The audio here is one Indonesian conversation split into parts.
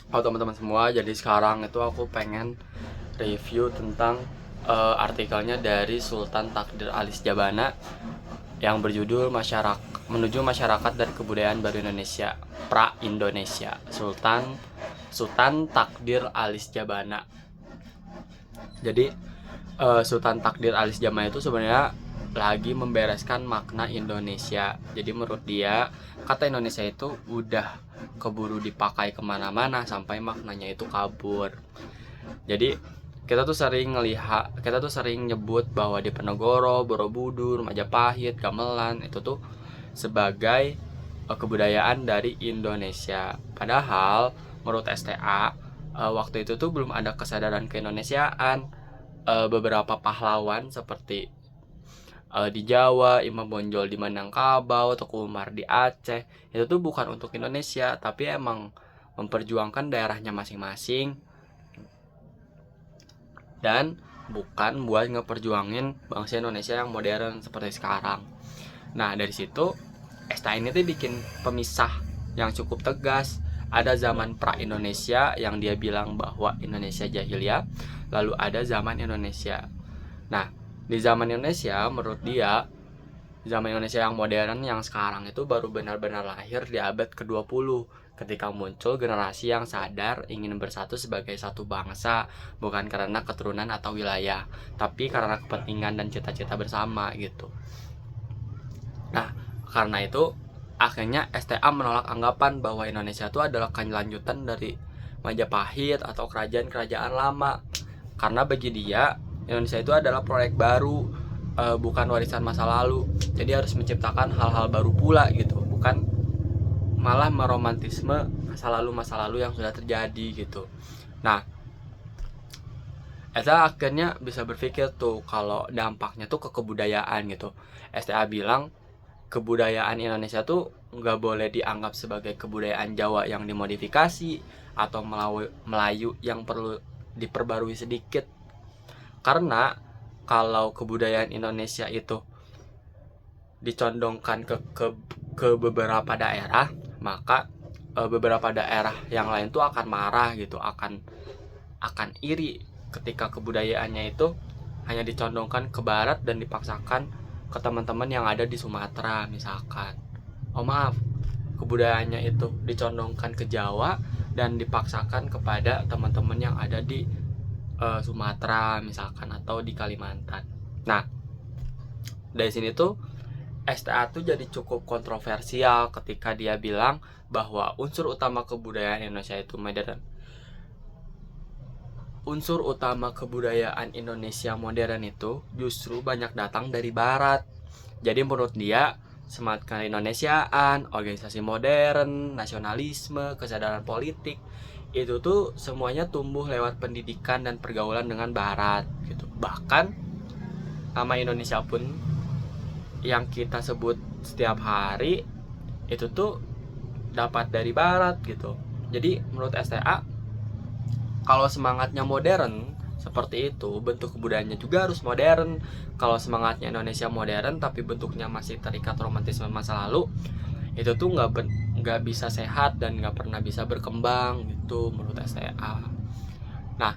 Halo teman-teman semua, jadi sekarang itu aku pengen review tentang artikelnya dari Sultan Takdir Alis Jabana yang berjudul menuju masyarakat dan kebudayaan baru Indonesia pra Indonesia. Sultan Takdir Alis Jabana. Jadi Sultan Takdir Alis Jabana itu sebenarnya lagi membereskan makna Indonesia. Jadi menurut dia kata Indonesia itu udah keburu dipakai kemana-mana sampai maknanya itu kabur. Jadi kita tuh sering nyebut bahwa di Penogoro, Borobudur, Majapahit, Gamelan itu tuh sebagai kebudayaan dari Indonesia. Padahal menurut STA waktu itu tuh belum ada kesadaran keindonesiaan. Beberapa pahlawan seperti di Jawa, Imam Bonjol di Minangkabau, Teku Umar di Aceh, itu tuh bukan untuk Indonesia, tapi emang memperjuangkan daerahnya masing-masing dan bukan buat ngeperjuangin bangsa Indonesia yang modern seperti sekarang. Nah, dari situ STA ini tuh bikin pemisah yang cukup tegas. Ada zaman pra-Indonesia yang dia bilang bahwa Indonesia jahiliyah, lalu ada zaman Indonesia. Nah, di zaman Indonesia menurut dia, zaman Indonesia yang modern yang sekarang itu baru benar-benar lahir di abad ke-20 ketika muncul generasi yang sadar ingin bersatu sebagai satu bangsa, bukan karena keturunan atau wilayah, tapi karena kepentingan dan cita-cita bersama gitu. Nah, karena itu akhirnya STA menolak anggapan bahwa Indonesia itu adalah kelanjutan dari Majapahit atau kerajaan-kerajaan lama. Karena bagi dia Indonesia itu adalah proyek baru, bukan warisan masa lalu. Jadi harus menciptakan hal-hal baru pula gitu, bukan malah meromantisme masa lalu yang sudah terjadi gitu. Nah, Esa akhirnya bisa berpikir tuh kalau dampaknya tuh ke kebudayaan gitu. STA bilang kebudayaan Indonesia tuh nggak boleh dianggap sebagai kebudayaan Jawa yang dimodifikasi atau Melayu yang perlu diperbarui sedikit. Karena kalau kebudayaan Indonesia itu dicondongkan ke beberapa daerah, maka beberapa daerah yang lain tuh akan marah gitu, akan iri ketika kebudayaannya itu hanya dicondongkan ke barat dan dipaksakan ke teman-teman yang ada di Sumatera misalkan. Oh maaf, kebudayaannya itu dicondongkan ke Jawa dan dipaksakan kepada teman-teman yang ada di Sumatera misalkan atau di Kalimantan. Nah, dari sini tuh STA tuh jadi cukup kontroversial ketika dia bilang bahwa unsur utama kebudayaan Indonesia itu modern. Unsur utama kebudayaan Indonesia modern itu justru banyak datang dari barat. Jadi menurut dia semangat keindonesiaan, organisasi modern, nasionalisme, kesadaran politik itu tuh semuanya tumbuh lewat pendidikan dan pergaulan dengan barat gitu. Bahkan nama Indonesia pun yang kita sebut setiap hari itu tuh dapat dari barat gitu. Jadi menurut STA kalau semangatnya modern seperti itu, bentuk kebudayaannya juga harus modern. Kalau semangatnya Indonesia modern tapi bentuknya masih terikat romantisme masa lalu, itu tuh nggak bisa sehat dan nggak pernah bisa berkembang gitu menurut STA. Nah,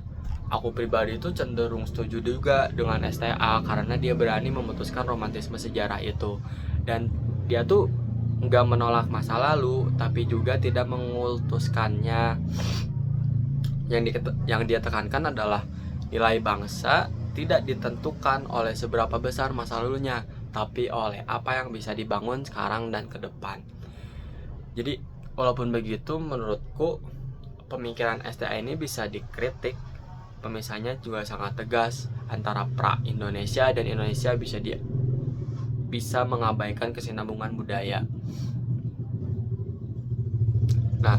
aku pribadi itu cenderung setuju juga dengan STA karena dia berani memutuskan romantisme sejarah itu, dan dia tuh nggak menolak masa lalu tapi juga tidak mengultuskannya. Yang dia tekankan adalah nilai bangsa tidak ditentukan oleh seberapa besar masa lalunya, tapi oleh apa yang bisa dibangun sekarang dan ke depan. Jadi walaupun begitu, menurutku pemikiran STA ini bisa dikritik. Pemisahnya juga sangat tegas antara pra Indonesia dan Indonesia bisa mengabaikan kesinambungan budaya. Nah,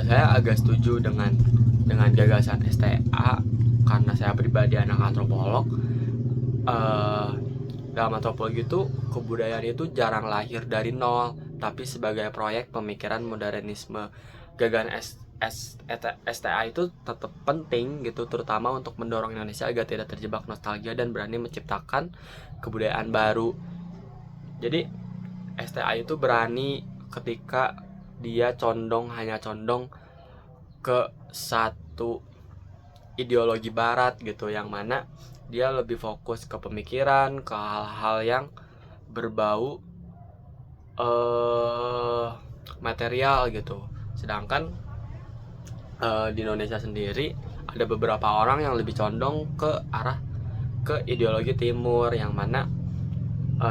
saya agak setuju dengan gagasan STA karena saya pribadi anak antropolog. uh, Dalam antropologi itu kebudayaan itu jarang lahir dari nol, tapi sebagai proyek pemikiran modernisme. Gagasan STA itu tetap penting gitu, terutama untuk mendorong Indonesia agar tidak terjebak nostalgia dan berani menciptakan kebudayaan baru. Jadi STA itu berani ketika dia hanya condong ke satu ideologi barat gitu, yang mana dia lebih fokus ke pemikiran, ke hal-hal yang berbau material gitu. Sedangkan di Indonesia sendiri ada beberapa orang yang lebih condong ke arah ke ideologi timur, yang mana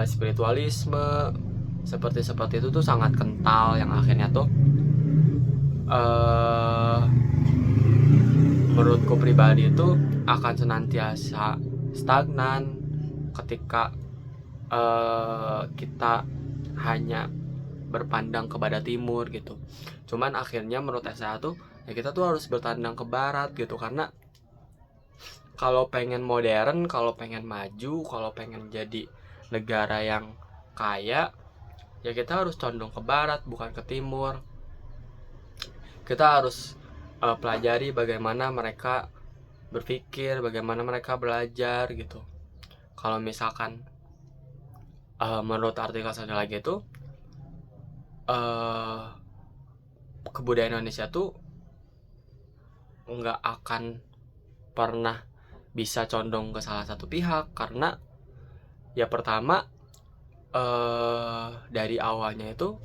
spiritualisme seperti itu tuh sangat kental, yang akhirnya tuh menurutku pribadi itu akan senantiasa stagnan ketika kita hanya berpandang kepada timur gitu. Cuman akhirnya menurut saya tuh ya kita tuh harus bertandang ke barat gitu, karena kalau pengen modern, kalau pengen maju, kalau pengen jadi negara yang kaya, ya kita harus condong ke barat bukan ke timur. Kita harus pelajari bagaimana mereka berpikir, bagaimana mereka belajar gitu. Kalau misalkan menurut artikel satu lagi itu kebudayaan Indonesia tuh nggak akan pernah bisa condong ke salah satu pihak, karena ya pertama dari awalnya itu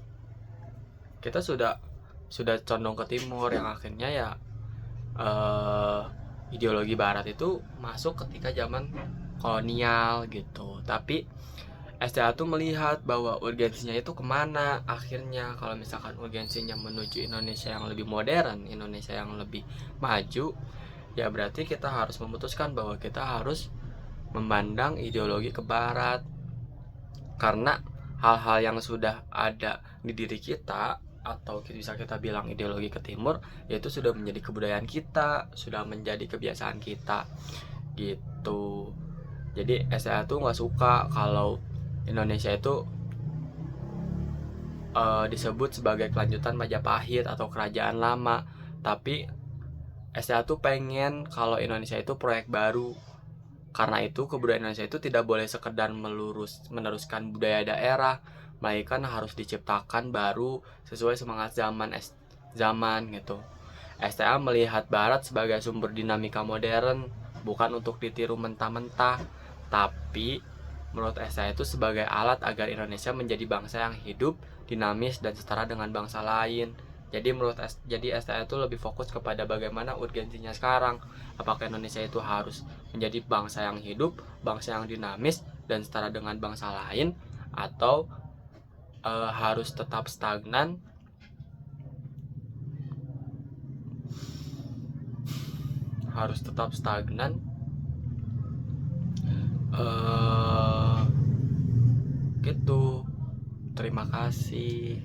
kita sudah condong ke timur, yang akhirnya ya ideologi barat itu masuk ketika zaman kolonial gitu. Tapi STA tuh melihat bahwa urgensinya itu kemana akhirnya. Kalau misalkan urgensinya menuju Indonesia yang lebih modern, Indonesia yang lebih maju, ya berarti kita harus memutuskan bahwa kita harus memandang ideologi ke barat. Karena hal-hal yang sudah ada di diri kita, atau bisa kita bilang ideologi ke timur, yaitu sudah menjadi kebudayaan kita, sudah menjadi kebiasaan kita gitu. Jadi STA tuh nggak suka kalau Indonesia itu disebut sebagai kelanjutan Majapahit atau kerajaan lama. Tapi STA tuh pengen kalau Indonesia itu proyek baru. Karena itu kebudayaan Indonesia itu tidak boleh sekedar meneruskan budaya daerah, melainkan harus diciptakan baru sesuai semangat zaman gitu. STA melihat Barat sebagai sumber dinamika modern, bukan untuk ditiru mentah-mentah, tapi menurut STA itu sebagai alat agar Indonesia menjadi bangsa yang hidup, dinamis, dan setara dengan bangsa lain. Jadi STA itu lebih fokus kepada bagaimana urgensinya sekarang. Apakah Indonesia itu harus menjadi bangsa yang hidup, bangsa yang dinamis, dan setara dengan bangsa lain, atau harus tetap stagnan, gitu. Terima kasih.